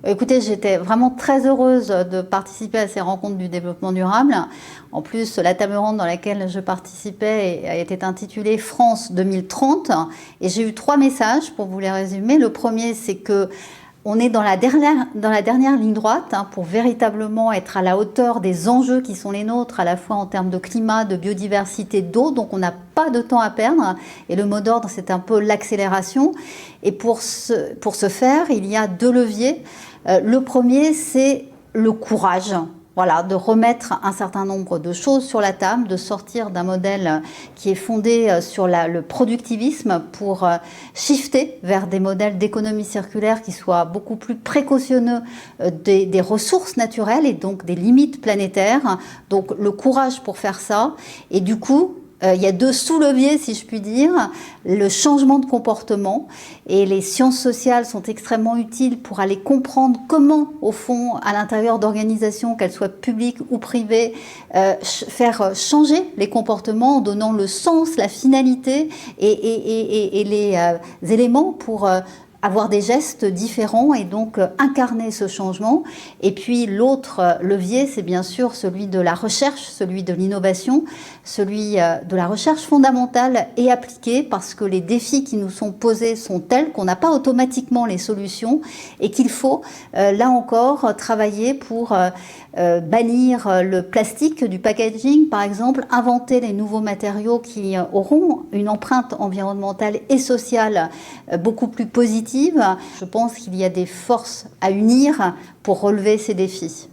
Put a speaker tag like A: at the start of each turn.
A: Écoutez, j'étais vraiment très heureuse de participer à ces rencontres du développement durable. En plus, la table ronde dans laquelle je participais a été intitulée France 2030 et j'ai eu 3 messages pour vous les résumer. Le premier, c'est que on est dans la dernière ligne droite pour véritablement être à la hauteur des enjeux qui sont les nôtres, à la fois en termes de climat, de biodiversité, d'eau. Donc on n'a pas de temps à perdre. Et le mot d'ordre, c'est un peu l'accélération. Et pour ce faire, il y a 2 leviers. Le premier, c'est le courage. Voilà, de remettre un certain nombre de choses sur la table, de sortir d'un modèle qui est fondé sur le productivisme pour shifter vers des modèles d'économie circulaire qui soient beaucoup plus précautionneux des ressources naturelles et donc des limites planétaires. Donc le courage pour faire ça. Et du coup, il y a 2 sous-leviers, si je puis dire, le changement de comportement, et les sciences sociales sont extrêmement utiles pour aller comprendre comment, au fond, à l'intérieur d'organisations, qu'elles soient publiques ou privées, faire changer les comportements en donnant le sens, la finalité et les éléments pour avoir des gestes différents et donc incarner ce changement. Et puis l'autre levier, c'est bien sûr celui de la recherche, celui de l'innovation, celui de la recherche fondamentale et appliquée, parce que les défis qui nous sont posés sont tels qu'on n'a pas automatiquement les solutions et qu'il faut, là encore, travailler pour bannir le plastique du packaging, par exemple, inventer les nouveaux matériaux qui auront une empreinte environnementale et sociale beaucoup plus positive. Je pense qu'il y a des forces à unir pour relever ces défis.